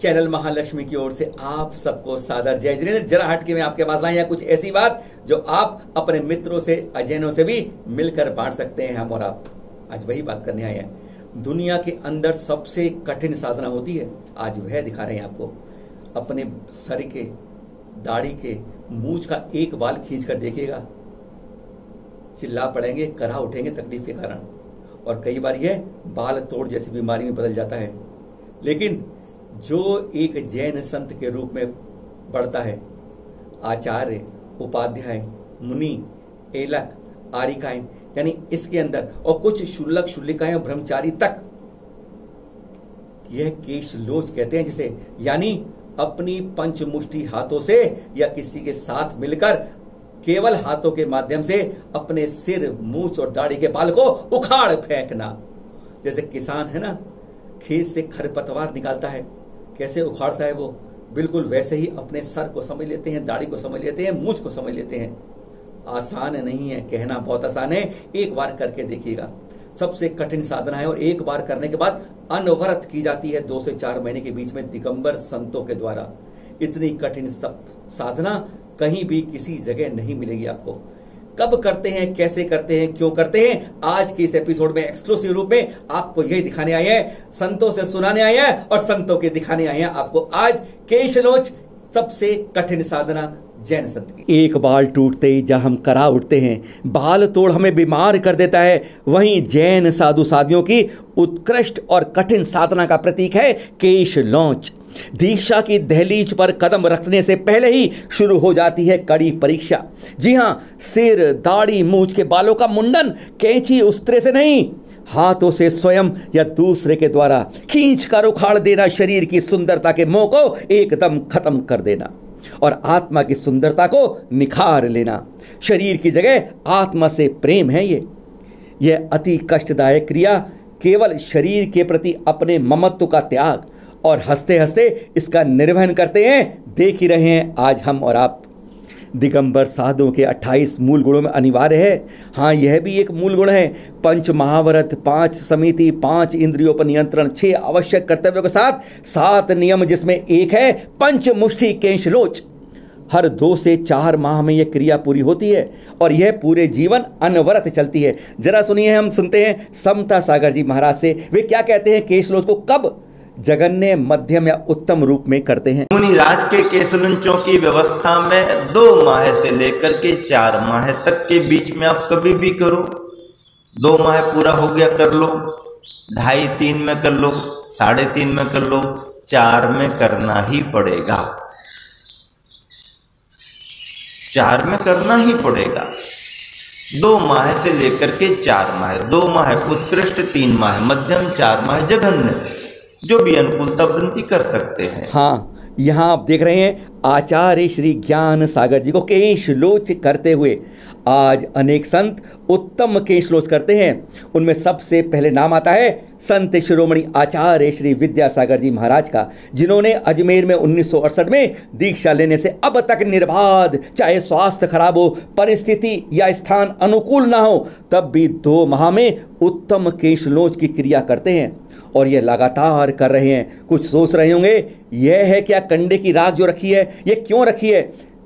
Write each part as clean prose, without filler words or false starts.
Channel Mahalakshmi की ओर से आप सबको सादर जय जिनेंद्र। जरा हटके में आपके पास लाए हैं कुछ ऐसी बात जो आप अपने मित्रों से, अजैनों से भी मिलकर बांट सकते हैं। हम और आप आज वही बात करने आए हैं। दुनिया के अंदर सबसे कठिन साधना होती है, आज वह दिखा रहे हैं आपको। अपने सर के, दाढ़ी के, मूंछ का एक बाल खींच कर देखिएगा, चिल्ला पड़ेंगे, करा उठेंगे तकलीफ के कारण, और कई बार यह बाल तोड़ जैसी बीमारी में बदल जाता है। लेकिन जो एक जैन संत के रूप में बढ़ता है, आचार्य, उपाध्याय, मुनि, एलक, आरिकाएं, यानी इसके अंदर, और कुछ शुल्लक, शुल्लिकाएं और ब्रह्मचारी तक, यह केशलोच कहते हैं जिसे, यानी अपनी पंचमुष्टि हाथों से या किसी के साथ मिलकर केवल हाथों के माध्यम से अपने सिर, मूंछ और दाढ़ी के बाल को उखाड़ फेंकना। जैसे किसान है ना, खेत से खरपतवार निकालता है, कैसे उखाड़ता है वो, बिल्कुल वैसे ही अपने सर को समझ लेते हैं, दाढ़ी को समझ लेते हैं, मूंछ को समझ लेते हैं। आसान नहीं है, कहना बहुत आसान है, एक बार करके देखिएगा। सबसे कठिन साधना है और एक बार करने के बाद अनवरत की जाती है 2 से 4 महीने के बीच में दिगंबर संतों के द्वारा। इतनी कठिन साधना कहीं भी किसी जगह नहीं मिलेगी आपको। कब करते हैं, कैसे करते हैं, क्यों करते हैं, आज के इस एपिसोड में एक्सक्लूसिव रूप में आपको यही दिखाने आए हैं। संतों से सुनाने आए हैं और संतों के दिखाने आए हैं आपको आज केशलोच, सबसे कठिन साधना जैन संत की। एक बाल टूटते ही जहां हम करा उठते हैं, बाल तोड़ हमें बीमार कर देता है, वहीं जैन साधु साधियों की उत्कृष्ट और कठिन साधना का प्रतीक है केशलोच। दीक्षा की दहलीज पर कदम रखने से पहले ही शुरू हो जाती है कड़ी परीक्षा। जी हां, सिर, दाढ़ी, मूंछ के बालों का मुंडन कैंची उस्त्रे से नहीं, हाथों से स्वयं या दूसरे के द्वारा खींच कर उखाड़ देना शरीर की सुंदरता के मोह को एकदम खत्म कर देना और आत्मा की सुंदरता को निखार लेना। शरीर की जगह आत्मा से प्रेम है यह अति कष्टदायक क्रिया केवल शरीर के प्रति अपने ममत्व का त्याग और हंसते हंसते इसका निर्वहन करते हैं। देख ही रहे हैं आज हम और आप। दिगंबर साधुओं के 28 मूल गुणों में अनिवार्य है, हाँ यह भी एक मूल गुण है, 5 महाव्रत, 5 समिति, 5 इंद्रियों पर नियंत्रण, 6 आवश्यक कर्तव्यों के साथ 7 नियम, जिसमें एक है पंचमुष्टि केशलोच। हर 2 से 4 माह में यह क्रिया पूरी होती है और यह पूरे जीवन अनवरत चलती है। जरा सुनिए, हम सुनते हैं समता सागर जी महाराज से, वे क्या कहते हैं केशलोच को कब जघन्य, मध्यम या उत्तम रूप में करते हैं। मुनिराज के केशलोचों की व्यवस्था में 2 माह से लेकर के 4 माह तक के बीच में आप कभी भी करो। 2 माह पूरा हो गया कर लो, 2.5-3 में कर लो, 3.5 में कर लो, 4 में करना ही पड़ेगा, 4 में करना ही पड़ेगा। 2 माह से लेकर के 4 माह, 2 माह उत्कृष्ट, 3 माह मध्यम, 4 माह जघन्य, जो भी अनुकूलता बनती कर सकते हैं। हाँ, यहाँ आप देख रहे हैं आचार्य श्री ज्ञान सागर जी को केशलोच करते हुए। आज अनेक संत उत्तम केशलोच करते हैं, उनमें सबसे पहले नाम आता है संत शिरोमणि आचार्य श्री विद्यासागर जी महाराज का, जिन्होंने अजमेर में 1968 में दीक्षा लेने से अब तक निर्बाध, चाहे स्वास्थ्य खराब हो, परिस्थिति या स्थान अनुकूल ना हो, तब भी 2 माह में उत्तम केशलोच की क्रिया करते हैं और यह लगातार कर रहे हैं। कुछ सोच रहे होंगे, यह है क्या कंडे की राख जो रखी है, ये क्यों रखी है?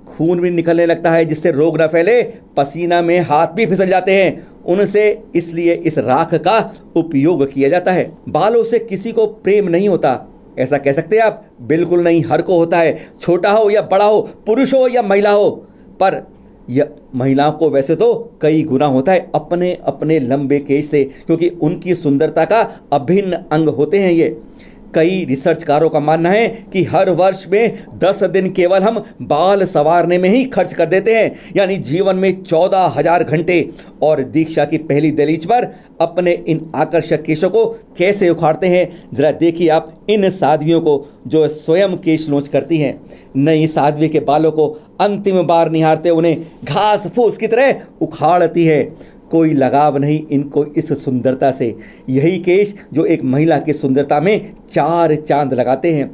खून भी निकलने लगता है जिससे रोग न फैले, पसीना में हाथ भी फिसल जाते हैं उनसे, इसलिए इस राख का उपयोग किया जाता है। बालों से किसी को प्रेम नहीं होता, ऐसा कह सकते हैं आप? बिल्कुल नहीं, हर को होता है, छोटा हो या बड़ा हो, पुरुष हो या महिला हो। पर यह महिलाओं को वैसे तो कई गुना होता है अपने अपने लंबे केश से, क्योंकि उनकी सुंदरता का अभिन्न अंग होते हैं ये। कई रिसर्चकारों का मानना है कि हर वर्ष में 10 दिन केवल हम बाल संवारने में ही खर्च कर देते हैं, यानी जीवन में 14,000 घंटे। और दीक्षा की पहली दहलीज पर अपने इन आकर्षक केशों को कैसे उखाड़ते हैं, जरा देखिए आप इन साध्वियों को जो स्वयं केशलोच करती हैं। नई साध्वी के बालों को अंतिम बार निहारते उन्हें घास फूस की तरह उखाड़ती है। कोई लगाव नहीं इनको इस सुंदरता से। यही केश जो एक महिला की सुंदरता में 4 चांद लगाते हैं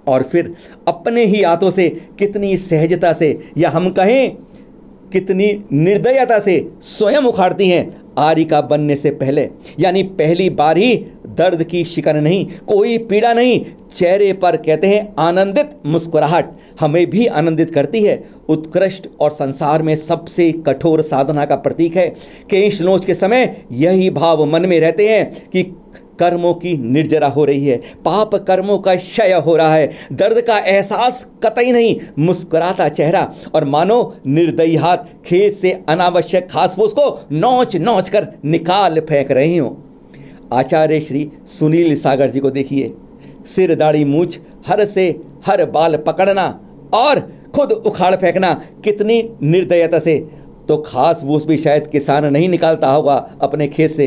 और फिर अपने ही हाथों से कितनी सहजता से, या हम कहें कितनी निर्दयता से स्वयं उखाड़ती हैं। आरिका बनने से पहले, यानी पहली बार ही दर्द की शिकन नहीं, कोई पीड़ा नहीं, चेहरे पर कहते हैं आनंदित मुस्कुराहट हमें भी आनंदित करती है। उत्कृष्ट और संसार में सबसे कठोर साधना का प्रतीक है। केश नोच के समय यही भाव मन में रहते हैं कि कर्मों की निर्जरा हो रही है, पाप कर्मों का क्षय हो रहा है। दर्द का एहसास कतई नहीं, मुस्कुराता चेहरा और मानो निर्दयी हाथ खेत से अनावश्यक घास फूस को नोच नोच कर निकाल फेंक रहे हो। आचार्य श्री सुनील सागर जी को देखिए, सिर दाढ़ी मूछ हर से हर बाल पकड़ना और खुद उखाड़ फेंकना कितनी निर्दयता से। तो घास फूस भी शायद किसान नहीं निकालता होगा अपने खेत से।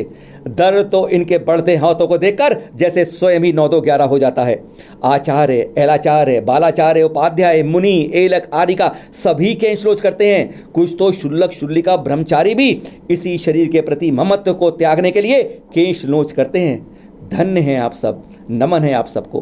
दर्द तो इनके बढ़ते हाथों को देखकर जैसे स्वयं ही 9-11 हो जाता है। आचार्य, एलाचार्य, बालाचार्य, उपाध्याय, मुनि, एलक आदि का सभी केश नोच करते हैं। कुछ तो शुल्लक शुल्लिका ब्रह्मचारी भी इसी शरीर के प्रति ममत्व को त्यागने के लिए केश नोच करते हैं। धन्य हैं आप सब, नमन है आप सबको।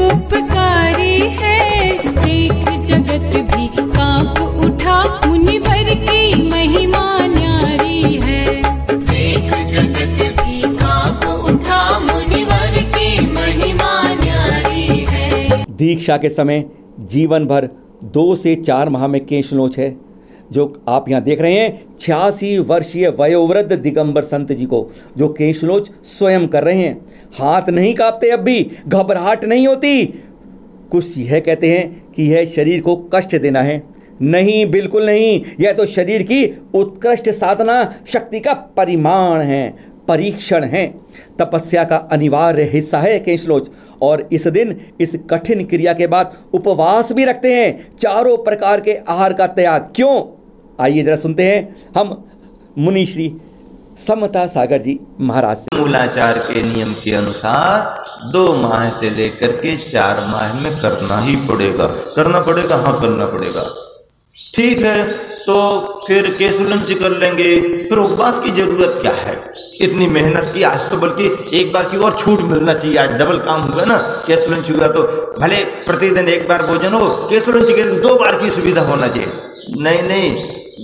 उपकारी है, देख जगत भी कांप उठा, मुनिवर की महिमा न्यारी है। देख जगत भी कांप उठा, मुनिवर की महिमा न्यारी है। दीक्षा के समय जीवन भर 2 से 4 माह में केश नोच है। जो आप यहाँ देख रहे हैं 86 वर्षीय वयोवृद्ध दिगंबर संत जी को जो केश नोच स्वयं कर रहे हैं। हाथ नहीं कांपते, अब भी घबराहट नहीं होती। कुछ यह कहते हैं कि यह शरीर को कष्ट देना है, नहीं, बिल्कुल नहीं। यह तो शरीर की उत्कृष्ट साधना शक्ति का परिमाण है, परीक्षण है। तपस्या का अनिवार्य हिस्सा है केश नोच। और इस दिन इस कठिन क्रिया के बाद उपवास भी रखते हैं, चारों प्रकार के आहार का त्याग। क्यों? आइए जरा सुनते हैं हम मुनि श्री समता सागर जी महाराज से। मूलाचार के नियम के अनुसार 2 माह से लेकर के 4 माह में करना ही पड़ेगा। करना पड़ेगा, हाँ करना पड़ेगा। ठीक है, तो फिर केशलंच कर लेंगे, फिर उपवास की जरूरत क्या है? इतनी मेहनत की, आज तो बल्कि एक बार की और छूट मिलना चाहिए। आज डबल काम हुआ ना, केशलंच हुआ तो भले प्रतिदिन 1 बार भोजन हो, केशलंच के दिन 2 बार की सुविधा होना चाहिए। नहीं,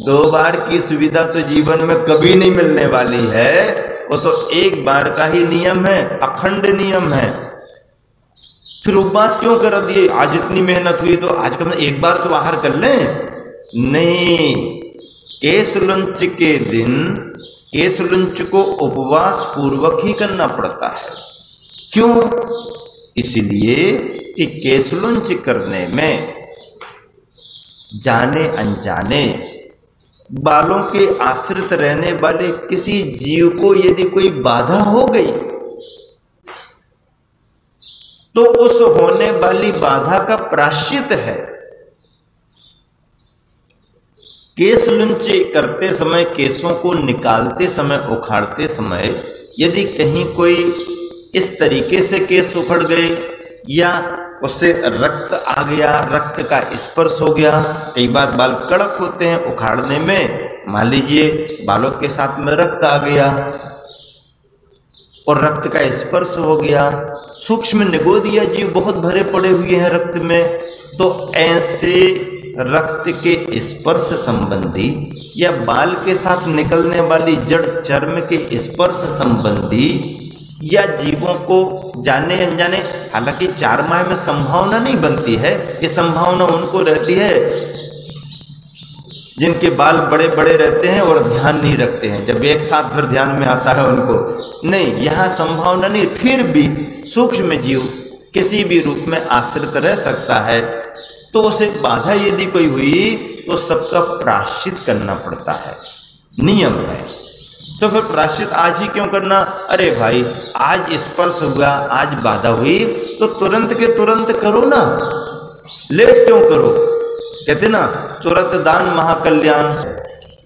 2 बार की सुविधा तो जीवन में कभी नहीं मिलने वाली है। वो तो 1 बार का ही नियम है, अखंड नियम है। फिर उपवास क्यों कर दिए? आज इतनी मेहनत हुई तो आज कम 1 बार तो आहार कर लें। नहीं, केशलंच के दिन केशलंच को उपवास पूर्वक ही करना पड़ता है। क्यों? इसलिए कि केशलंच करने में जाने अनजाने बालों के आश्रित रहने वाले किसी जीव को यदि कोई बाधा हो गई तो उस होने वाली बाधा का प्रायश्चित है। केशलंच करते समय, केशों को निकालते समय, उखाड़ते समय यदि कहीं कोई इस तरीके से केश उखड़ गए या उससे रक्त आ गया, रक्त का स्पर्श हो गया। कई बार बाल कड़क होते हैं उखाड़ने में, मान लीजिए बालों के साथ में रक्त आ गया और रक्त का स्पर्श हो गया, सूक्ष्म निगोदिया जीव बहुत भरे पड़े हुए हैं रक्त में, तो ऐसे रक्त के स्पर्श संबंधी या बाल के साथ निकलने वाली जड़ चर्म के स्पर्श संबंधी या जीवों को जाने अनजाने, हालांकि 4 माह में संभावना नहीं बनती है, ये संभावना उनको रहती है जिनके बाल बड़े बड़े रहते हैं और ध्यान नहीं रखते हैं, जब एक साथ फिर ध्यान में आता है उनको। नहीं, यहाँ संभावना नहीं, फिर भी सूक्ष्म जीव किसी भी रूप में आश्रित रह सकता है। तो उसे बाधा यदि कोई हुई तो सबका प्रायश्चित करना पड़ता है, नियम है। तो फिर प्रायश्चित आज ही क्यों करना? अरे भाई, आज स्पर्श हुआ, आज बाधा हुई तो तुरंत के तुरंत करो ना, लेट क्यों करो? कहते ना, तुरंत दान महाकल्याण।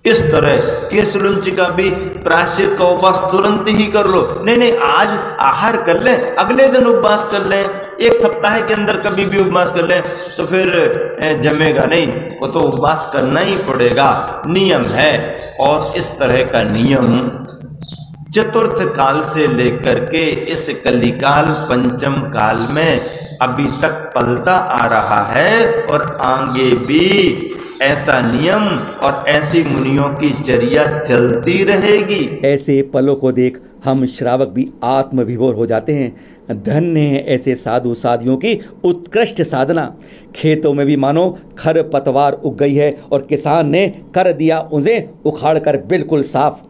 इस तरह केशलंच का भी प्रायश्चित का उपवास तुरंत ही कर लो। नहीं, आज आहार कर लें, अगले दिन उपवास कर लें, 1 सप्ताह के अंदर कभी भी उपवास कर लें तो फिर जमेगा नहीं, वो तो उपवास करना ही पड़ेगा, नियम है। और इस तरह का नियम चतुर्थ काल से लेकर के इस कलिकाल पंचम काल में अभी तक पलता आ रहा है और आगे भी ऐसा नियम और ऐसी मुनियों की चर्या चलती रहेगी। ऐसे पलों को देख हम श्रावक भी आत्म विभोर हो जाते हैं। धन्य है ऐसे साधु साधियों की उत्कृष्ट साधना। खेतों में भी मानो खर पतवार उग गई है और किसान ने कर दिया उसे उखाड़ कर बिल्कुल साफ।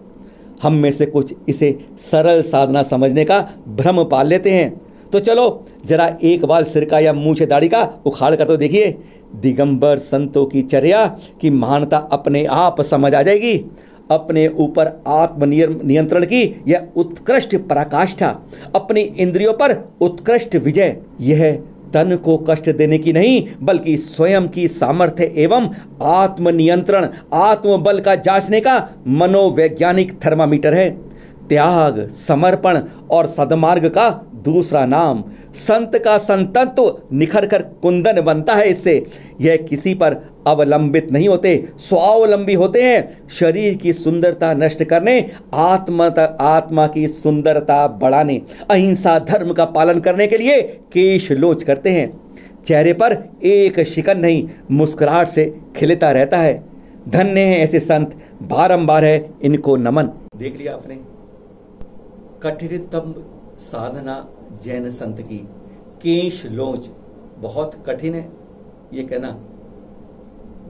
हम में से कुछ इसे सरल साधना समझने का भ्रम पाल लेते हैं। तो चलो जरा एक बार सिर का या मुंह से दाढ़ी का उखाड़ कर तो देखिए। दिगंबर संतों की चर्या की महानता अपने आप समझ आ जाएगी। अपने ऊपर आत्म नियंत्रण की यह उत्कृष्ट पराकाष्ठा, अपनी इंद्रियों पर उत्कृष्ट विजय, यह तन को कष्ट देने की नहीं बल्कि स्वयं की सामर्थ्य एवं आत्मनियंत्रण, आत्मबल का जांचने का मनोवैज्ञानिक थर्मामीटर है। त्याग, समर्पण और सद्मार्ग का दूसरा नाम। संत का संतत्व निखर कर कुंदन बनता है इससे। यह किसी पर अवलंबित नहीं होते, स्वावलंबी होते हैं। शरीर की सुंदरता नष्ट करने, आत्मा की सुंदरता बढ़ाने, अहिंसा धर्म का पालन करने के लिए केश लोच करते हैं। चेहरे पर एक शिकन नहीं, मुस्कुराहट से खिलता रहता है। धन्य है ऐसे संत, बारंबार है इनको नमन। देख लिया आपने कठिनतम साधना जैन संत की, केश लोच। बहुत कठिन है ये कहना।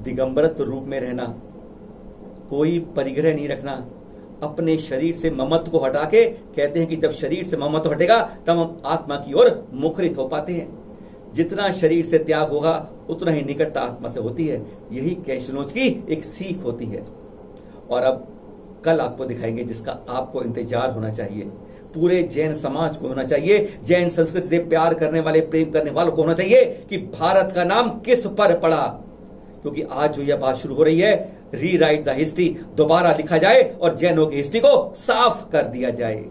दिगंबरत्व रूप में रहना, कोई परिग्रह नहीं रखना, अपने शरीर से ममत्व को हटा के कहते हैं कि जब शरीर से ममत्व हटेगा तब हम आत्मा की ओर मुखरित हो पाते हैं। जितना शरीर से त्याग होगा उतना ही निकटता आत्मा से होती है। यही केशलोच की एक सीख होती है। और अब कल आपको दिखाएंगे जिसका आपको इंतजार होना चाहिए, पूरे जैन समाज को होना चाहिए, जैन संस्कृति से प्यार करने वाले, प्रेम करने वालों को होना चाहिए कि भारत का नाम किस पर पड़ा। क्योंकि आज जो यह बात शुरू हो रही है, रीराइट द हिस्ट्री, दोबारा लिखा जाए और जैनों की हिस्ट्री को साफ कर दिया जाए।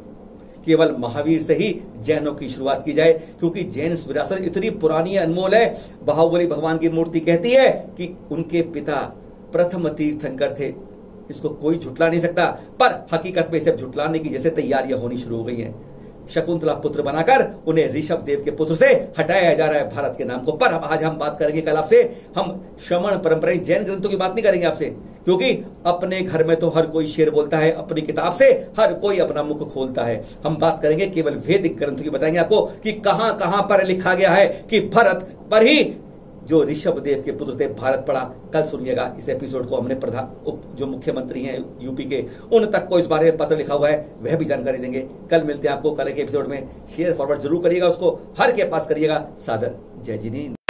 केवल महावीर से ही जैनों की शुरुआत की जाए, क्योंकि जैन विरासत इतनी पुरानी अनमोल है। बाहुबली भगवान की मूर्ति कहती है कि उनके पिता प्रथम तीर्थंकर थे। इसको कोई झुटला नहीं सकता, पर हकीकत में इसे झुटलाने की जैसे तैयारियां होनी शुरू हो गई हैं। शकुंतला पुत्र बनाकर उन्हें ऋषभ देव के पुत्र से हटाया जा रहा है भारत के नाम को। पर आज हम बात करेंगे कल आपसे, हम श्रमण परंपरा जैन ग्रंथों की बात नहीं करेंगे आपसे, क्योंकि अपने घर में तो हर कोई शेर बोलता है, अपनी किताब से हर कोई अपना मुख खोलता है। हम बात करेंगे केवल वैदिक ग्रंथों की, बताएंगे आपको कि कहां कहां पर लिखा गया है कि भरत पर ही जो ऋषभ देव के पुत्र थे भारत पड़ा। कल सुनिएगा इस एपिसोड को। हमने जो मुख्यमंत्री हैं यूपी के, उन तक को इस बारे में पत्र लिखा हुआ है, वह भी जानकारी देंगे। कल मिलते हैं आपको कल के एपिसोड में। शेयर फॉरवर्ड जरूर करिएगा, उसको हर के पास करिएगा। सादर जय जिनेंद्र।